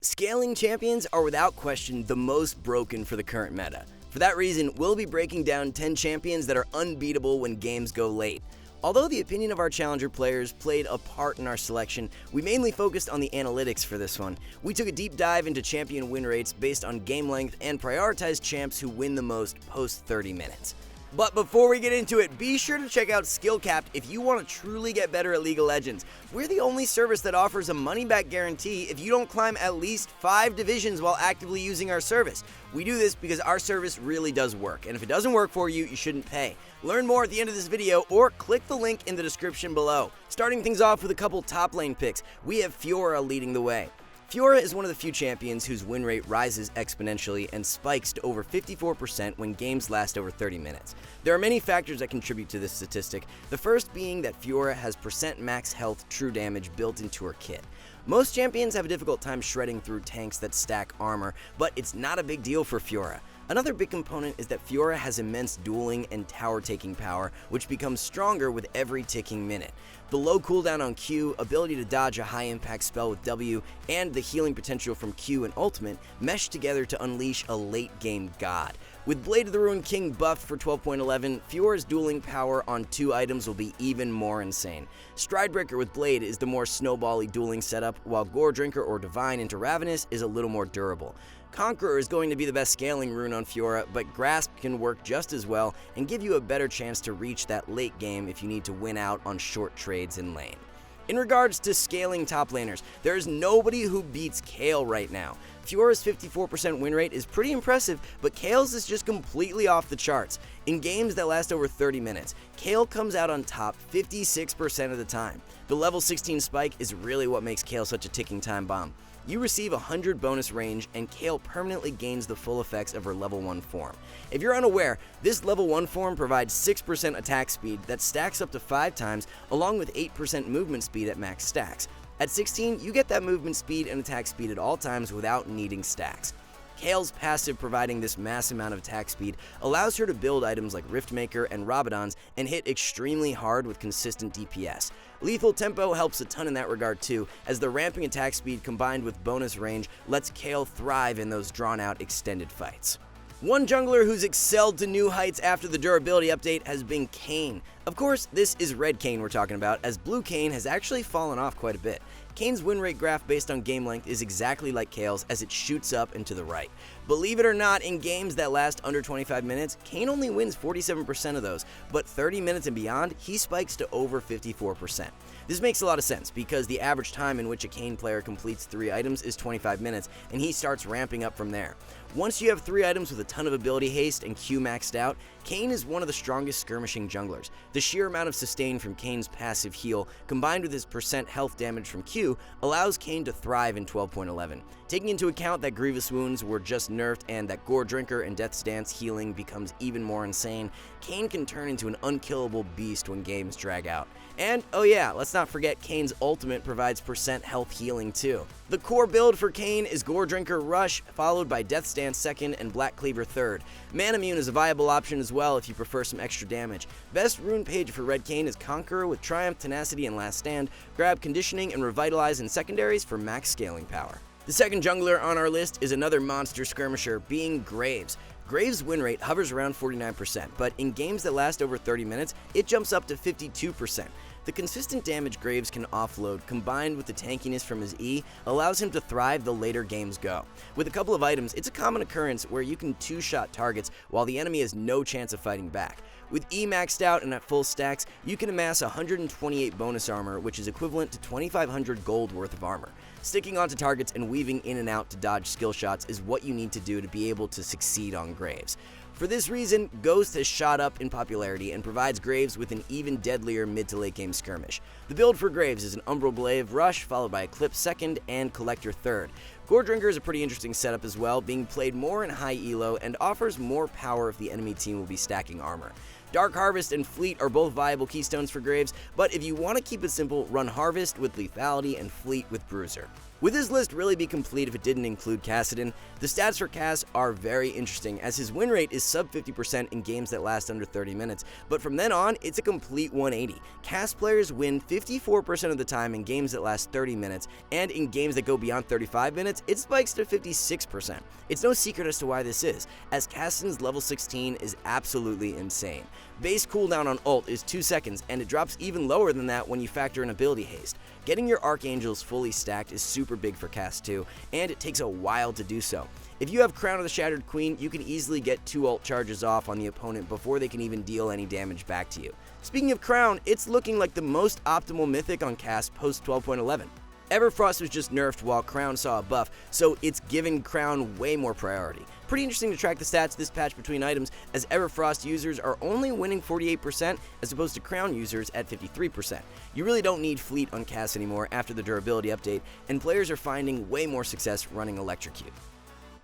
Scaling champions are without question the most broken for the current meta. For that reason, we'll be breaking down 10 champions that are unbeatable when games go late. Although the opinion of our challenger players played a part in our selection, we mainly focused on the analytics for this one. We took a deep dive into champion win rates based on game length and prioritized champs who win the most post 30 minutes. But before we get into it, be sure to check out SkillCapped if you want to truly get better at League of Legends. We're the only service that offers a money-back guarantee if you don't climb at least 5 divisions while actively using our service. We do this because our service really does work, and if it doesn't work for you, you shouldn't pay. Learn more at the end of this video or click the link in the description below. Starting things off with a couple top lane picks, we have Fiora leading the way. Fiora is one of the few champions whose win rate rises exponentially and spikes to over 54% when games last over 30 minutes. There are many factors that contribute to this statistic, the first being that Fiora has % max health true damage built into her kit. Most champions have a difficult time shredding through tanks that stack armor, but it's not a big deal for Fiora. Another big component is that Fiora has immense dueling and tower taking power, which becomes stronger with every ticking minute. The low cooldown on Q, ability to dodge a high impact spell with W, and the healing potential from Q and ultimate mesh together to unleash a late game god. With Blade of the Ruined King buffed for 12.11, Fiora's dueling power on 2 items will be even more insane. Stridebreaker with Blade is the more snowbally dueling setup, while Gore Drinker or Divine into Ravenous is a little more durable. Conqueror is going to be the best scaling rune on Fiora, but Grasp can work just as well and give you a better chance to reach that late game if you need to win out on short trades in lane. In regards to scaling top laners, there is nobody who beats Kayle right now. Fiora's 54% win rate is pretty impressive, but Kayle's is just completely off the charts. In games that last over 30 minutes, Kayle comes out on top 56% of the time. The level 16 spike is really what makes Kayle such a ticking time bomb. You receive 100 bonus range, and Kayle permanently gains the full effects of her level 1 form. If you're unaware, this level 1 form provides 6% attack speed that stacks up to 5 times, along with 8% movement speed at max stacks. At 16, you get that movement speed and attack speed at all times without needing stacks. Kayle's passive providing this mass amount of attack speed allows her to build items like Riftmaker and Rabadons and hit extremely hard with consistent DPS. Lethal Tempo helps a ton in that regard too, as the ramping attack speed combined with bonus range lets Kayle thrive in those drawn-out extended fights. One jungler who's excelled to new heights after the durability update has been Kayn. Of course, this is Red Kayn we're talking about, as Blue Kayn has actually fallen off quite a bit. Kayn's win rate graph based on game length is exactly like Kayle's, as it shoots up and to the right. Believe it or not, in games that last under 25 minutes, Kayn only wins 47% of those, but 30 minutes and beyond, he spikes to over 54%. This makes a lot of sense, because the average time in which a Kayn player completes 3 items is 25 minutes, and he starts ramping up from there. Once you have 3 items with a ton of ability haste and Q maxed out, Kayn is one of the strongest skirmishing junglers. The sheer amount of sustain from Kayn's passive heal, combined with his % health damage from Q, allows Kayn to thrive in 12.11. Taking into account that Grievous Wounds were just nerfed and that Gore Drinker and Death's Dance healing becomes even more insane, Kayn can turn into an unkillable beast when games drag out. And, oh yeah, let's not forget Kayn's ultimate provides % health healing too. The core build for Kayn is Gore Drinker Rush, followed by Death's Dance second and Black Cleaver third. Manamune is a viable option as well if you prefer some extra damage. Best rune page for Red Kayn is Conqueror with Triumph, Tenacity, and Last Stand. Grab Conditioning and Revitalize in secondaries for max scaling power. The second jungler on our list is another monster skirmisher, being Graves. Graves' win rate hovers around 49%, but in games that last over 30 minutes, it jumps up to 52%. The consistent damage Graves can offload, combined with the tankiness from his E, allows him to thrive the later games go. With a couple of items, it's a common occurrence where you can 2-shot targets while the enemy has no chance of fighting back. With E maxed out and at full stacks, you can amass 128 bonus armor, which is equivalent to 2,500 gold worth of armor. Sticking onto targets and weaving in and out to dodge skill shots is what you need to do to be able to succeed on Graves. For this reason, Ghost has shot up in popularity and provides Graves with an even deadlier mid to late game skirmish. The build for Graves is an Umbral Glaive Rush, followed by Eclipse second and Collector third. Gore Drinker is a pretty interesting setup as well, being played more in high elo and offers more power if the enemy team will be stacking armor. Dark Harvest and Fleet are both viable keystones for Graves, but if you want to keep it simple, run Harvest with Lethality and Fleet with Bruiser. Would this list really be complete if it didn't include Kassadin? The stats for Cass are very interesting, as his win rate is sub 50% in games that last under 30 minutes, but from then on, it's a complete 180. Cass players win 54% of the time in games that last 30 minutes, and in games that go beyond 35 minutes, it spikes to 56%. It's no secret as to why this is, as Kassadin's level 16 is absolutely insane. Base cooldown on ult is 2 seconds, and it drops even lower than that when you factor in ability haste. Getting your Archangels fully stacked is super big for Cass too, and it takes a while to do so. If you have Crown of the Shattered Queen, you can easily get 2 ult charges off on the opponent before they can even deal any damage back to you. Speaking of Crown, it's looking like the most optimal mythic on Cass post 12.11. Everfrost was just nerfed while Crown saw a buff, so it's giving Crown way more priority. Pretty interesting to track the stats this patch between items, as Everfrost users are only winning 48% as opposed to Crown users at 53%. You really don't need Fleet on Cass anymore after the durability update, and players are finding way more success running Electrocute.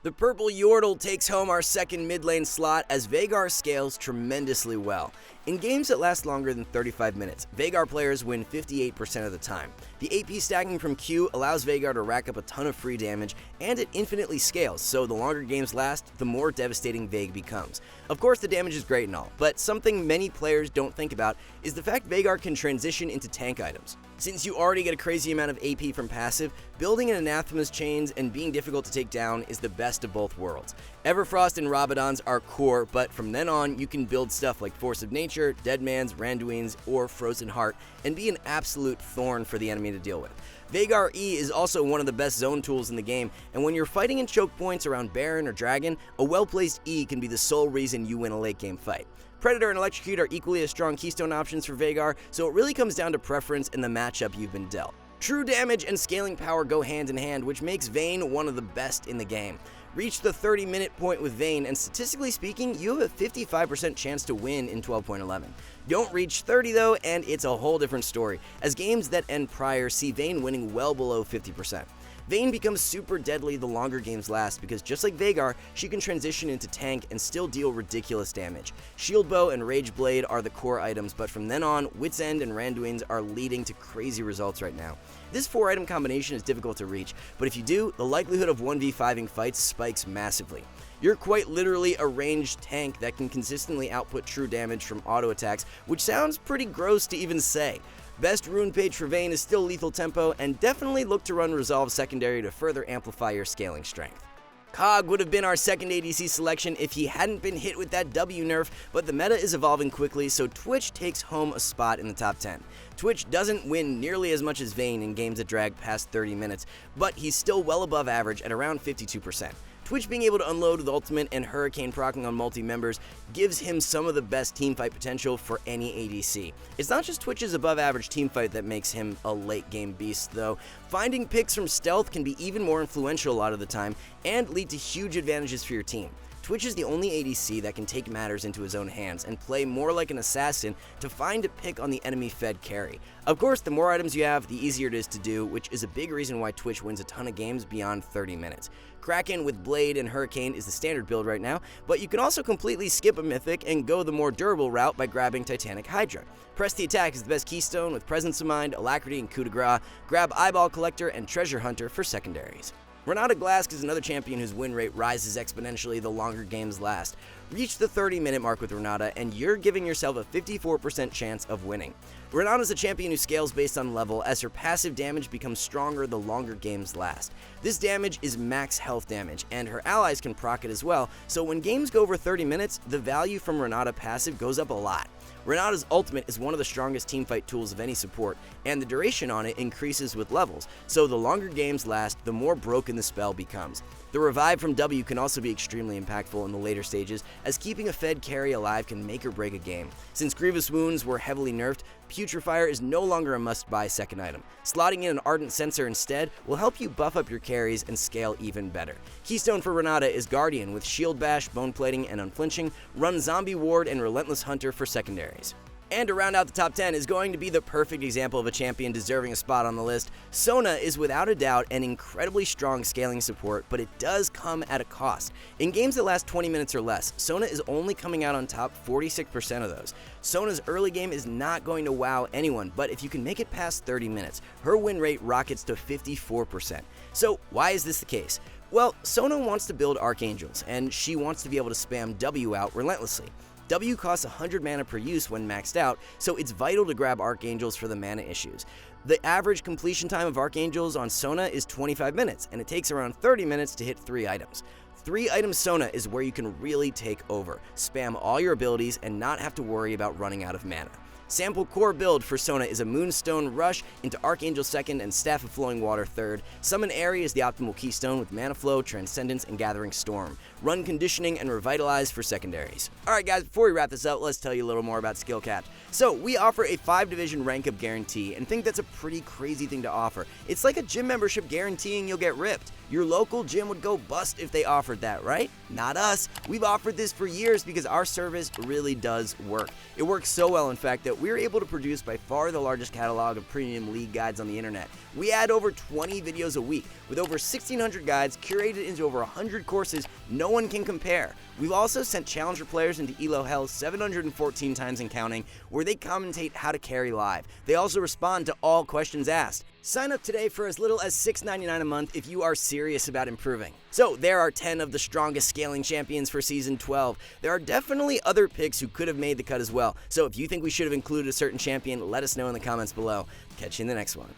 The purple Yordle takes home our second mid lane slot as Veigar scales tremendously well. In games that last longer than 35 minutes, Veigar players win 58% of the time. The AP stacking from Q allows Veigar to rack up a ton of free damage, and it infinitely scales, so the longer games last, the more devastating Veig becomes. Of course, the damage is great and all, but something many players don't think about is the fact Veigar can transition into tank items. Since you already get a crazy amount of AP from passive, building an Anathema's chains and being difficult to take down is the best of both worlds. Everfrost and Rabadon's are core, but from then on, you can build stuff like Force of Nature, Deadman's, Randuin's, or Frozen Heart, and be an absolute thorn for the enemy to deal with. Veigar E is also one of the best zone tools in the game, and when you're fighting in choke points around Baron or Dragon, a well-placed E can be the sole reason you win a late-game fight. Predator and Electrocute are equally as strong keystone options for Veigar, so it really comes down to preference and the matchup you've been dealt. True damage and scaling power go hand in hand, which makes Vayne one of the best in the game. Reach the 30-minute point with Vayne, and statistically speaking, you have a 55% chance to win in 12.11. Don't reach 30 though, and it's a whole different story, as games that end prior see Vayne winning well below 50%. Vayne becomes super deadly the longer games last because just like Veigar, she can transition into tank and still deal ridiculous damage. Shield Bow and Rage Blade are the core items, but from then on, Wit's End and Randuin's are leading to crazy results right now. This 4-item combination is difficult to reach, but if you do, the likelihood of 1v5ing fights spikes massively. You're quite literally a ranged tank that can consistently output true damage from auto attacks, which sounds pretty gross to even say. Best rune page for Vayne is still Lethal Tempo, and definitely look to run Resolve secondary to further amplify your scaling strength. Cog would have been our second ADC selection if he hadn't been hit with that W nerf, but the meta is evolving quickly, so Twitch takes home a spot in the top 10. Twitch doesn't win nearly as much as Vayne in games that drag past 30 minutes, but he's still well above average at around 52%. Twitch being able to unload with ultimate and Hurricane proccing on multi-members gives him some of the best teamfight potential for any ADC. It's not just Twitch's above average teamfight that makes him a late game beast though. Finding picks from stealth can be even more influential a lot of the time and lead to huge advantages for your team. Twitch is the only ADC that can take matters into his own hands and play more like an assassin to find a pick on the enemy-fed carry. Of course, the more items you have, the easier it is to do, which is a big reason why Twitch wins a ton of games beyond 30 minutes. Kraken with Blade and Hurricane is the standard build right now, but you can also completely skip a mythic and go the more durable route by grabbing Titanic Hydra. Press the Attack is the best keystone with Presence of Mind, Alacrity, and Coup de Grace. Grab Eyeball Collector and Treasure Hunter for secondaries. Renata Glask is another champion whose win rate rises exponentially the longer games last. Reach the 30-minute mark with Renata, and you're giving yourself a 54% chance of winning. Renata is a champion who scales based on level, as her passive damage becomes stronger the longer games last. This damage is max health damage, and her allies can proc it as well, so when games go over 30 minutes, the value from Renata passive goes up a lot. Renata's ultimate is one of the strongest teamfight tools of any support, and the duration on it increases with levels, so the longer games last, the more broken the spell becomes. The revive from W can also be extremely impactful in the later stages, as keeping a fed carry alive can make or break a game. Since Grievous Wounds were heavily nerfed, Putrefier is no longer a must-buy second item. Slotting in an Ardent Sensor instead will help you buff up your carries and scale even better. Keystone for Renata is Guardian with Shield Bash, Bone Plating, and Unflinching. Run Zombie Ward and Relentless Hunter for secondaries. And to round out the top 10 is going to be the perfect example of a champion deserving a spot on the list. Sona is without a doubt an incredibly strong scaling support, but it does come at a cost. In games that last 20 minutes or less, Sona is only coming out on top 46% of those. Sona's early game is not going to wow anyone, but if you can make it past 30 minutes, her win rate rockets to 54%. So why is this the case? Well, Sona wants to build Archangels, and she wants to be able to spam W out relentlessly. W costs 100 mana per use when maxed out, so it's vital to grab Archangels for the mana issues. The average completion time of Archangels on Sona is 25 minutes, and it takes around 30 minutes to hit 3 items. 3 items Sona is where you can really take over, spam all your abilities, and not have to worry about running out of mana. Sample core build for Sona is a Moonstone Rush into Archangel 2nd and Staff of Flowing Water 3rd. Summon Airy is the optimal keystone with Mana Flow, Transcendence, and Gathering Storm. Run Conditioning and Revitalize for secondaries. Alright guys, before we wrap this up, let's tell you a little more about SkillCapped. So, we offer a 5-division rank up guarantee, and think that's a pretty crazy thing to offer. It's like a gym membership guaranteeing you'll get ripped. Your local gym would go bust if they offered that, right? Not us. We've offered this for years because our service really does work. It works so well, in fact, that we're able to produce by far the largest catalog of premium league guides on the internet. We add over 20 videos a week, with over 1,600 guides curated into over 100 courses no one can compare. We've also sent challenger players into ELO Hell 714 times and counting, where they commentate how to carry live. They also respond to all questions asked. Sign up today for as little as $6.99 a month if you are serious about improving. So there are 10 of the strongest scaling champions for Season 12. There are definitely other picks who could have made the cut as well. So if you think we should have included a certain champion, let us know in the comments below. Catch you in the next one.